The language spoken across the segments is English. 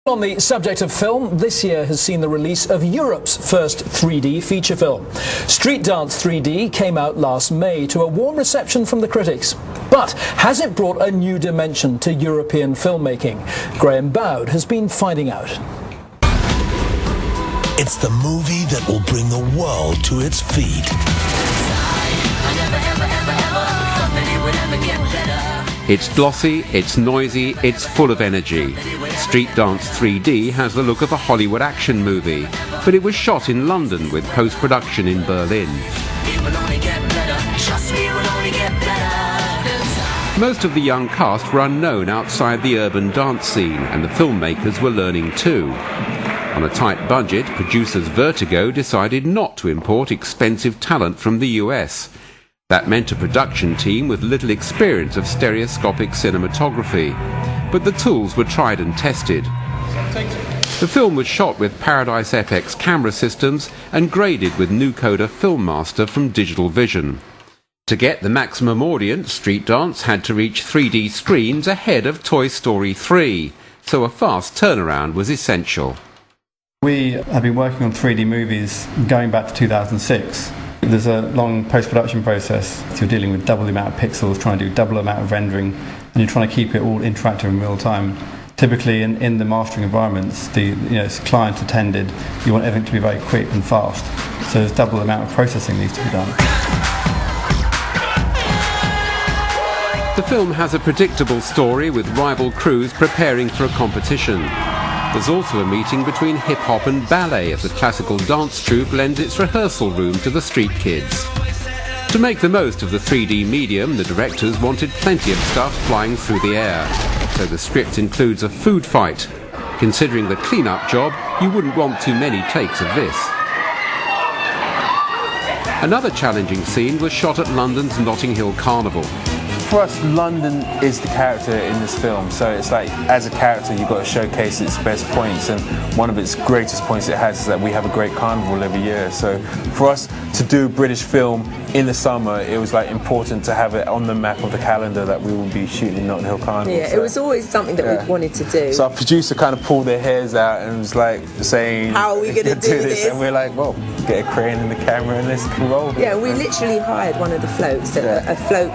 On the subject of film, this year has seen the release of Europe's first 3D feature film. Street Dance 3D came out last May to a warm reception from the critics. But has it brought a new dimension to European filmmaking? Graham Bowd has been finding out. It's the movie that will bring the world to its feet. It's glossy, it's noisy, it's full of energy. Street Dance 3D has the look of a Hollywood action movie, but it was shot in London with post-production in Berlin. Most of the young cast were unknown outside the urban dance scene, and the filmmakers were learning too. On a tight budget, producers Vertigo decided not to import expensive talent from the US. That meant a production team with little experience of stereoscopic cinematography, but the tools were tried and tested. The film was shot with Paradise FX camera systems and graded with Nucoder Filmmaster from Digital Vision. To get the maximum audience, Street Dance had to reach 3D screens ahead of Toy Story 3, so a fast turnaround was essential. We have been working on 3D movies going back to 2006. There's a long post-production process. You're dealing with double the amount of pixels, trying to do double the amount of rendering, and you're trying to keep it all interactive in real time. Typically in the mastering environments, it's client attended, you want everything to be very quick and fast. So there's double the amount of processing needs to be done. The film has a predictable story with rival crews preparing for a competition. There's also a meeting between hip-hop and ballet as the classical dance troupe lends its rehearsal room to the street kids. To make the most of the 3D medium, the directors wanted plenty of stuff flying through the air. So the script includes a food fight. Considering the clean-up job, you wouldn't want too many takes of this. Another challenging scene was shot at London's Notting Hill Carnival. For us, London is the character in this film, so it's like, as a character, you've got to showcase its best points, and one of its greatest points it has is that we have a great carnival every year. So for us to do British film in the summer, it was like important to have it on the map of the calendar that we will be shooting Notting Hill Carnival. Yeah, so it was always something that we wanted to do. So our producer kind of pulled their hairs out and was like saying, how are we going to do this? And we're like, well, get a crane and the camera and let's roll. Yeah, we literally hired one of the floats, a float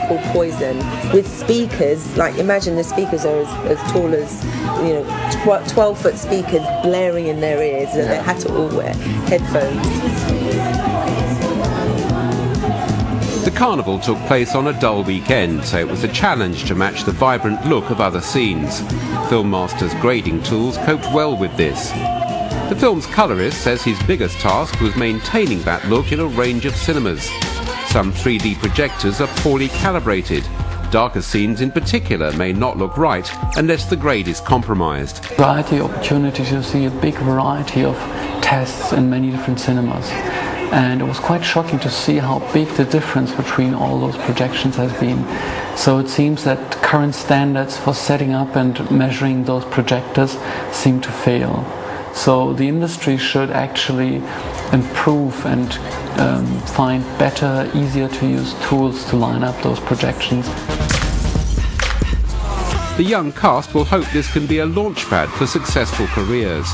called Poison, with speakers. Like, imagine the speakers are as tall as 12-foot speakers blaring in their ears, and they had to all wear headphones. The carnival took place on a dull weekend, so it was a challenge to match the vibrant look of other scenes. Filmmaster's grading tools coped well with this. The film's colorist says his biggest task was maintaining that look in a range of cinemas. Some 3D projectors are poorly calibrated. Darker scenes in particular may not look right unless the grade is compromised. Variety opportunities, you see a big variety of tests in many different cinemas. And it was quite shocking to see how big the difference between all those projections has been. So it seems that current standards for setting up and measuring those projectors seem to fail. So the industry should actually improve and find better, easier to use tools to line up those projections. The young cast will hope this can be a launchpad for successful careers.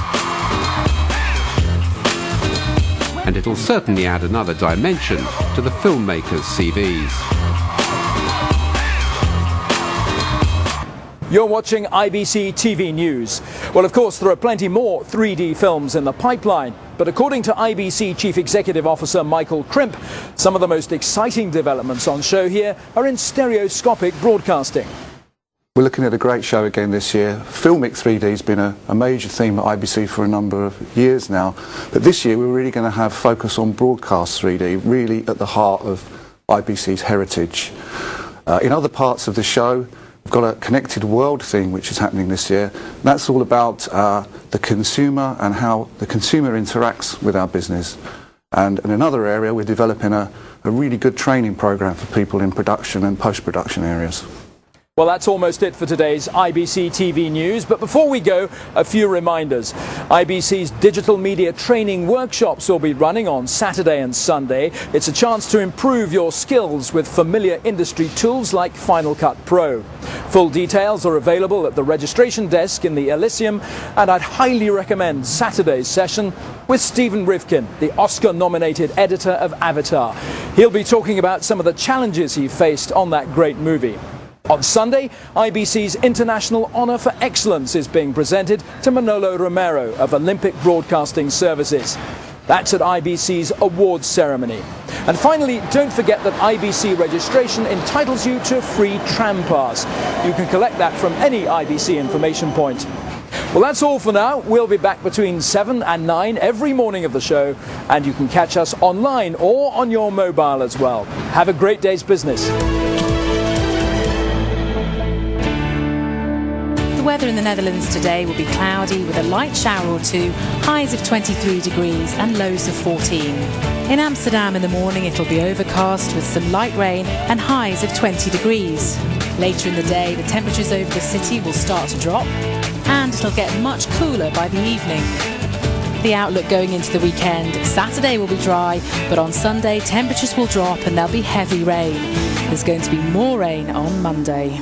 And it'll certainly add another dimension to the filmmakers' CVs. You're watching IBC TV News. Well, of course, there are plenty more 3D films in the pipeline. But according to IBC Chief Executive Officer Michael Crimp, some of the most exciting developments on show here are in stereoscopic broadcasting. We're looking at a great show again this year. Filmic 3D has been a major theme at IBC for a number of years now. But this year we're really going to have focus on broadcast 3D, really at the heart of IBC's heritage. In other parts of the show, we've got a connected world theme which is happening this year. That's all about the consumer and how the consumer interacts with our business. And in another area, we're developing a really good training program for people in production and post-production areas. Well, that's almost it for today's IBC TV News. But before we go, a few reminders. IBC's digital media training workshops will be running on Saturday and Sunday. It's a chance to improve your skills with familiar industry tools like Final Cut Pro. Full details are available at the registration desk in the Elysium, and I'd highly recommend Saturday's session with Stephen Rivkin, the Oscar-nominated editor of Avatar. He'll be talking about some of the challenges he faced on that great movie. On Sunday, IBC's International Honour for Excellence is being presented to Manolo Romero of Olympic Broadcasting Services. That's at IBC's awards ceremony. And finally, don't forget that IBC registration entitles you to a free tram pass. You can collect that from any IBC information point. Well, that's all for now. We'll be back between 7 and 9 every morning of the show, and you can catch us online or on your mobile as well. Have a great day's business. The weather in the Netherlands today will be cloudy with a light shower or two, highs of 23 degrees and lows of 14. In Amsterdam in the morning it'll be overcast with some light rain and highs of 20 degrees. Later in the day the temperatures over the city will start to drop and it'll get much cooler by the evening. The outlook going into the weekend: Saturday will be dry, but on Sunday temperatures will drop and there'll be heavy rain. There's going to be more rain on Monday.